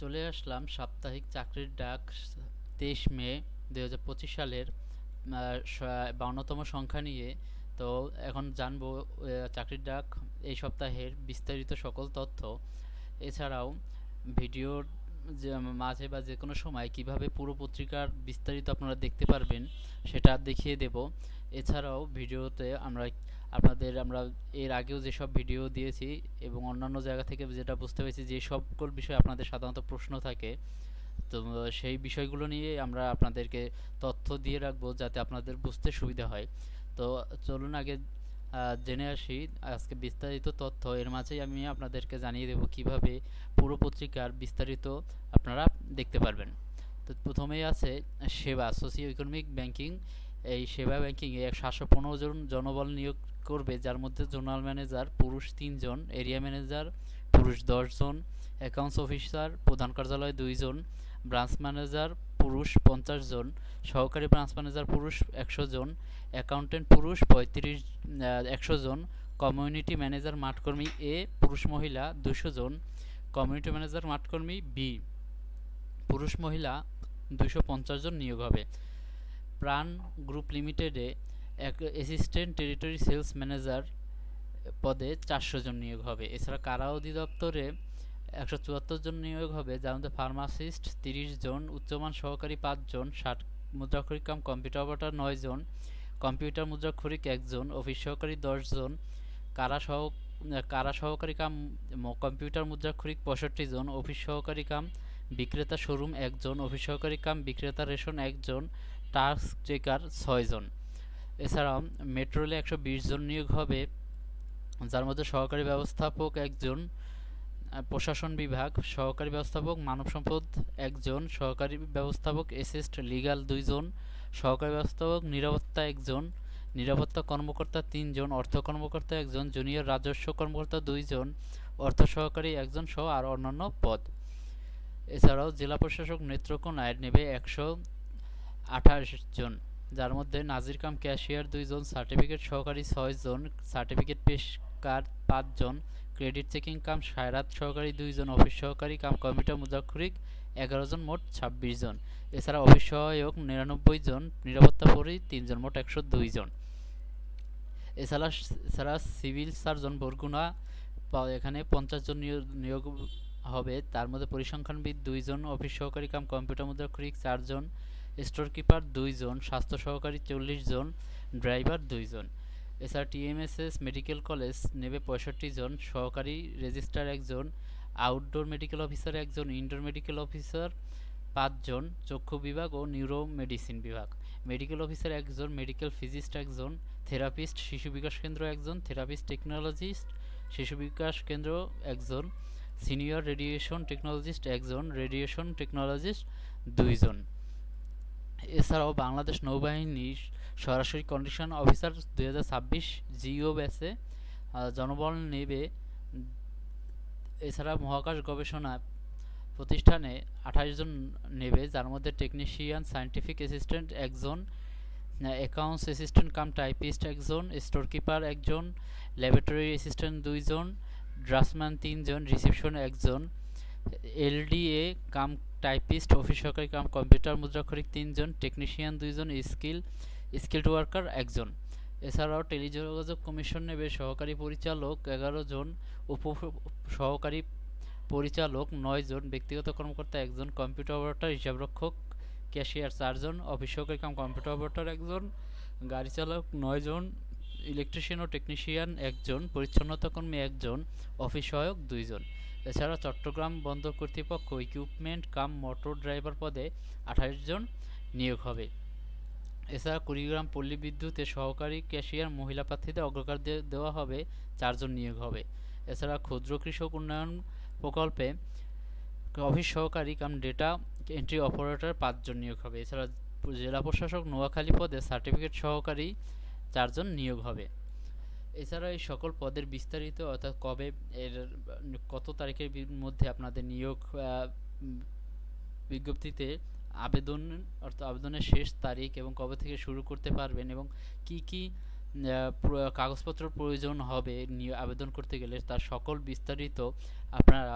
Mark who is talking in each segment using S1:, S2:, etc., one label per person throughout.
S1: চলে আসলাম সাপ্তাহিক চাকরির ডাক 23 মে 2025 সালের 52তম সংখ্যা নিয়ে। তো এখন জানবো চাকরির ডাক এই সপ্তাহের বিস্তারিত সকল তথ্য। এছাড়াও ভিডিওর যে মাঝে বা যে কোনো সময় কিভাবে পুরো পত্রিকার বিস্তারিত আপনারা দেখতে পারবেন সেটা দেখিয়ে দেব। এছাড়াও ভিডিওতে আমরা এর আগেও যেসব ভিডিও দিয়েছি এবং অন্যান্য জায়গা থেকে যেটা বুঝতে পেরেছি যে সকল বিষয়ে আপনাদের সাধারণত প্রশ্ন থাকে, তো সেই বিষয়গুলো নিয়ে আমরা আপনাদেরকে তথ্য দিয়ে রাখবো যাতে আপনাদের বুঝতে সুবিধা হয়। তো চলুন আগে জেনে আসি আজকে বিস্তারিত তথ্য। এর মাঝেই আমি আপনাদেরকে জানিয়ে দেব কিভাবে পুরো পত্রিকার বিস্তারিত আপনারা দেখতে পারবেন। তো প্রথমেই আছে সেবা সোশিও ইকোনমিক ব্যাংকিং। এই সেবা ব্যাংকিংয়ে 715 জন জনবল নিয়োগ করবে, যার মধ্যে জোনাল ম্যানেজার পুরুষ 3 জন, এরিয়া ম্যানেজার পুরুষ 10 জন, অ্যাকাউন্টস অফিসার প্রধান কার্যালয় 2 জন, ব্রাঞ্চ ম্যানেজার পুরুষ 50 জন, সহকারী ব্রাঞ্চ ম্যানেজার পুরুষ 100 জন, অ্যাকাউন্টেন্ট পুরুষ 100 জন, কমিউনিটি ম্যানেজার মাঠকর্মী এ পুরুষ মহিলা 200 জন, কমিউনিটি ম্যানেজার মাঠকর্মী বি পুরুষ মহিলা 250 জন নিয়োগ হবে। প্রাণ গ্রুপ লিমিটেডে অ্যাসিস্ট্যান্ট টেরিটরি সেলস ম্যানেজার পদে 400 জন নিয়োগ হবে। এছাড়া কারা অধিদপ্তরে 174 জন নিয়োগ হবে, যার মধ্যে ফার্মাসিস্ট 30 জন, উচ্চমান সহকারী 5 জন, 60 মুদ্রাক্ষরিক কাম কম্পিউটার অপারেটর 9 জন, কম্পিউটার মুদ্রাক্ষরিক 1 জন, অফিস সহকারী 10 জন, কারা সহকারী কাম কম্পিউটার মুদ্রাক্ষরিক 65 জন, অফিস সহকারী কাম বিক্রেতা শোরুম 1 জন, অফিস সহকারী কাম বিক্রেতা রেশন 1 জন, টাস্ক চেকার 6 জন। এছাড়াও মেট্রো রেলে 120 জন নিয়োগ হবে, যার মধ্যে সহকারী ব্যবস্থাপক 1 জন, প্রশাসন বিভাগ সহকারী ব্যবস্থাপক মানব সম্পদ 1 জন, সহকারী ব্যবস্থাপক এসিস্ট লিগ্যাল 2 জন, সহকারী ব্যবস্থাপক নিরাপত্তা 1 জন, নিরাপত্তা কর্মকর্তা 3 জন, অর্থ কর্মকর্তা 1 জন, জুনিয়র রাজস্ব কর্মকর্তা 2 জন, অর্থ সহকারী 1 জন সহ আর অন্যান্য পদ। এছাড়াও জেলা প্রশাসক নেত্রকোনায় নেবে 128 জন, যার মধ্যে নাজির কাম ক্যাশিয়ার 2 জন, সার্টিফিকেট সহকারী 6 জন, সার্টিফিকেট পেশকার 5 জন, ক্রেডিট চেকিং কাম সায়রাত সহকারী 2 জন, অফিস সহকারী কাম কম্পিউটার মুদ্রাক্ষরিক 11 জন, মোট 26 জন। এছাড়া অফিস সহায়ক 99 জন, নিরাপত্তা প্রহরী 3 জন, মোট 102 জন। এছাড়া সিভিল সার্জন বরগুনা এখানে 50 জন নিয়োগ হবে, তার মধ্যে পরিসংখ্যানবিদ 2 জন, অফিস সহকারী কাম কম্পিউটার মুদ্রাক্ষরিক 4 জন, স্টোর কিপার 2 জন, স্বাস্থ্য সহকারী 40 জন, ড্রাইভার 2 জন। এছাড়া টিএমএসএস মেডিকেল কলেজ নেবে 65 জন, সহকারী রেজিস্ট্রার 1 জন, আউটডোর মেডিকেল অফিসার 1 জন, ইনডোর মেডিকেল অফিসার 5 জন, চক্ষু বিভাগ ও নিউরো মেডিসিন বিভাগ, মেডিকেল অফিসার 1 জন, মেডিকেল ফিজিস্ট 1 জন, থেরাপিস্ট শিশু বিকাশ কেন্দ্র 1 জন, থেরাপিস্ট টেকনোলজিস্ট শিশু বিকাশ কেন্দ্র 1 জন, সিনিয়র রেডিয়েশন টেকনোলজিস্ট 1 জন, রেডিয়েশন টেকনোলজিস্ট 2 জন। এছাড়াও বাংলাদেশ নৌবাহিনীর সরাসরি কন্ডিশন অফিসার 2026 জিও ব্যাচে জনবল নেবে। এছাড়া মহাকাশ গবেষণা প্রতিষ্ঠানে 28 জন নেবে, যার মধ্যে টেকনিশিয়ান সায়েন্টিফিক অ্যাসিস্ট্যান্ট 1 জন, অ্যাকাউন্টস অ্যাসিস্ট্যান্ট কাম টাইপিস্ট 1 জন, স্টোর কিপার 1 জন, ল্যাবরেটরি অ্যাসিস্ট্যান্ট 2 জন, ড্রাফটসম্যান 3 জন, রিসিপশন 1 জন, এলডিএ কাম টাইপিস্ট অফিস সহকারী কাম কম্পিউটার মুদ্রাক্ষরিক 3 জন, টেকনিশিয়ান 2 জন, স্কিলড ওয়ার্কার 1 জন। এছাড়াও টেলিযোগাযোগ কমিশন নেবে সহকারী পরিচালক 11 জন, উপ সহকারী পরিচালক 9 জন, ব্যক্তিগত কর্মকর্তা 1 জন, কম্পিউটার অপারেটর হিসাবরক্ষক ক্যাশিয়ার 4 জন, অফিস সহকারী কাম কম্পিউটার অপারেটর 1 জন, গাড়ি চালক 9 জন, ইলেকট্রিশিয়ান ও টেকনিশিয়ান 1 জন, পরিচ্ছন্নতা কর্মী 1 জন, অফিস সহায়ক 2 জন। এছাড়া চট্টগ্রাম বন্দর কর্তৃপক্ষ ইকুইপমেন্ট কাম মোটর ড্রাইভার পদে 28 জন নিয়োগ হবে। এছাড়া কুড়িগ্রাম পল্লী বিদ্যুতের সহকারী ক্যাশিয়ার মহিলা প্রার্থীদের অগ্রাধিকার দেওয়া হবে, 4 জন নিয়োগ হবে। এছাড়া ক্ষুদ্র কৃষক উন্নয়ন প্রকল্পে অফিস সহকারী কাম ডেটা এন্ট্রি অপারেটর 5 জন নিয়োগ হবে। এছাড়া জেলা প্রশাসক নোয়াখালী পদে সার্টিফিকেট সহকারী 4 জন নিয়োগ হবে। এছাড়া এই সকল পদের বিস্তারিত অর্থাৎ কবে এর কত তারিখের মধ্যে আপনাদের নিয়োগ বিজ্ঞপ্তিতে আবেদন অর্থাৎ আবেদনের শেষ তারিখ এবং কবে থেকে শুরু করতে পারবেন এবং কি কি কাগজপত্র প্রয়োজন হবে আবেদন করতে গেলে তার সকল বিস্তারিত আপনারা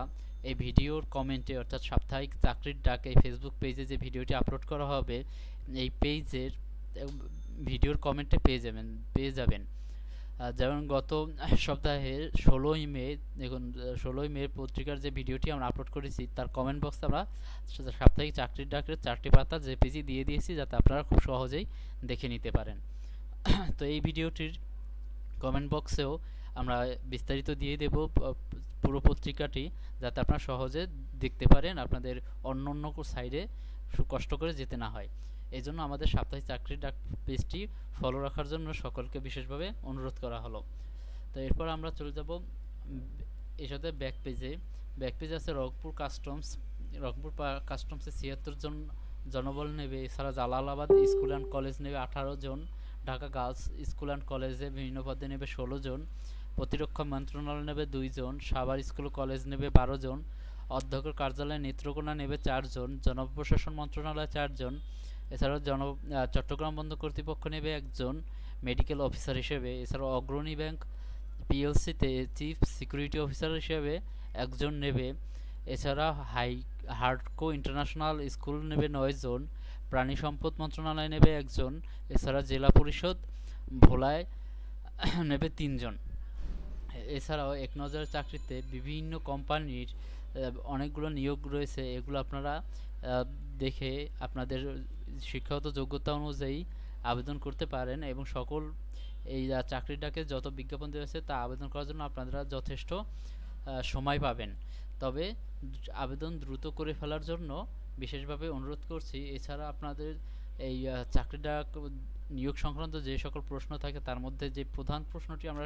S1: এই ভিডিওর কমেন্টে অর্থাৎ সাপ্তাহিক চাকরির ডাক এই ফেসবুক পেজে যে ভিডিওটি আপলোড করা হবে এই পেজের ভিডিওর কমেন্টে পেয়ে যাবেন। যেমন গত সপ্তাহে 16ই মে, দেখুন 16ই মে পত্রিকার যে ভিডিওটি আমরা আপলোড করেছি তার কমেন্ট বক্সে আমরা সাপ্তাহিক চাকরির ডাকের 4টি পাতা জেপিজি দিয়ে দিয়েছি, যাতে আপনারা খুব সহজেই দেখে নিতে পারেন। তো এই ভিডিওটির কমেন্ট বক্সেও আমরা বিস্তারিত দিয়ে দেব পুরো পত্রিকাটি, যাতে আপনারা সহজে দেখতে পারেন, আপনাদের অন্য অন্য সাইডে কষ্ট করে যেতে না হয়। এই জন্য আমাদের সাপ্তাহিক চাকরির ডাক পেজটি ফলো রাখার জন্য সকলকে বিশেষভাবে অনুরোধ করা হলো। তো এরপর আমরা চলে যাব এর সাথে ব্যাক পেজে আছে রংপুর কাস্টমসে 76 জন জনবল নেবে। এছাড়া জালালাবাদ স্কুল অ্যান্ড কলেজ নেবে 18 জন, ঢাকা গার্লস স্কুল অ্যান্ড কলেজে বিভিন্ন পদে নেবে 16 জন, প্রতিরক্ষা মন্ত্রণালয় নেবে 2 জন, সাভার স্কুল কলেজ নেবে 12 জন, অধ্যক্ষের কার্যালয় নেত্রকোনা নেবে 4 জন, জনপ্রশাসন মন্ত্রণালয় 4 জন, এছাড়াও চট্টগ্রাম বন্দর কর্তৃপক্ষ নেবে 1 জন মেডিকেল অফিসার হিসেবে। এছাড়াও অগ্রণী ব্যাংক পিএলসিতে চিফ সিকিউরিটি অফিসার হিসেবে 1 জন নেবে। এছাড়া হার্ডকো ইন্টারন্যাশনাল স্কুল নেবে 9 জন, প্রাণী সম্পদ মন্ত্রণালয় নেবে 1 জন, এছাড়া জেলা পরিষদ ভোলায় নেবে 3 জন। এছাড়াও এক নজর চাকরিতে বিভিন্ন কোম্পানির অনেকগুলো নিয়োগ রয়েছে, এগুলো আপনারা দেখে আপনাদের শিক্ষাগত যোগ্যতা অনুযায়ী আবেদন করতে পারেন, এবং সকল এই চাকরির ডাকে যত বিজ্ঞাপন রয়েছে তা আবেদন করার জন্য আপনারা যথেষ্ট সময় পাবেন। তবে আবেদন দ্রুত করে ফেলার জন্য বিশেষভাবে অনুরোধ করছি। এছাড়া আপনাদের এই চাকরির ডাক নিয়োগ সংক্রান্ত যে সকল প্রশ্ন থাকে তার মধ্যে যে প্রধান প্রশ্নটি আমরা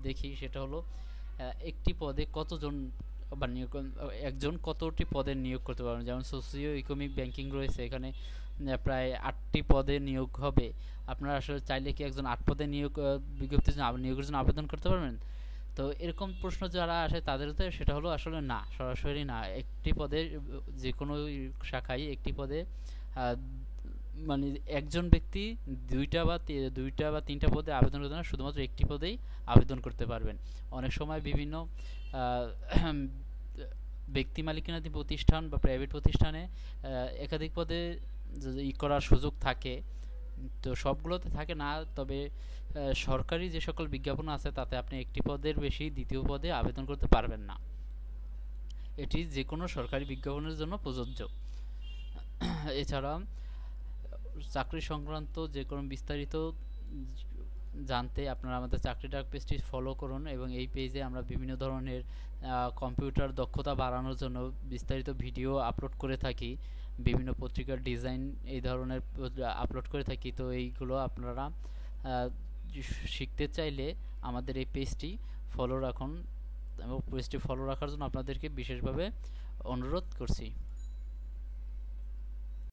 S1: দেখি সেটা হলো একটি পদে কতজন বা একজন কতটি পদে নিয়োগ করতে পারবেন। যেমন সোশিও ইকোনমিক ব্যাংকিং রয়েছে, এখানে প্রায় 8টি পদে নিয়োগ হবে। আপনারা আসলে চাইলে কি একজন 8 পদে বিজ্ঞপ্তির জন্য নিয়োগের জন্য আবেদন করতে পারবেন? তো এরকম প্রশ্ন যারা আসে তাদের তো সেটা হলো আসলে না, সরাসরি না। একটি পদে যে কোনো শাখায় একটি পদে মানে একজন ব্যক্তি দুইটা বা তিনটা পদে আবেদন করতে না, শুধুমাত্র একটি পদেই আবেদন করতে পারবেন। অনেক সময় বিভিন্ন ব্যক্তি মালিকানাধীন প্রতিষ্ঠান বা প্রাইভেট প্রতিষ্ঠানে একাধিক পদে করার সুযোগ থাকে, তো সবগুলোতে থাকে না। তবে সরকারি যে সকল বিজ্ঞাপন আছে তাতে আপনি একটি পদের বেশি দ্বিতীয় পদে আবেদন করতে পারবেন না। এটি যে কোনো সরকারি বিজ্ঞাপনের জন্য প্রযোজ্য। এছাড়া চাকরি সংক্রান্ত যে কোনো বিস্তারিত জানতে আপনারা আমাদের চাকরি ডাক পেজটি ফলো করুন, এবং এই পেজে আমরা বিভিন্ন ধরনের কম্পিউটার দক্ষতা বাড়ানোর জন্য বিস্তারিত ভিডিও আপলোড করে থাকি, বিভিন্ন পত্রিকার ডিজাইন এই ধরনের আপলোড করে থাকি। তো এইগুলো আপনারা শিখতে চাইলে আমাদের এই পেজটি ফলো রাখুন, এবং পেজটি ফলো রাখার জন্য আপনাদেরকে বিশেষভাবে অনুরোধ করছি।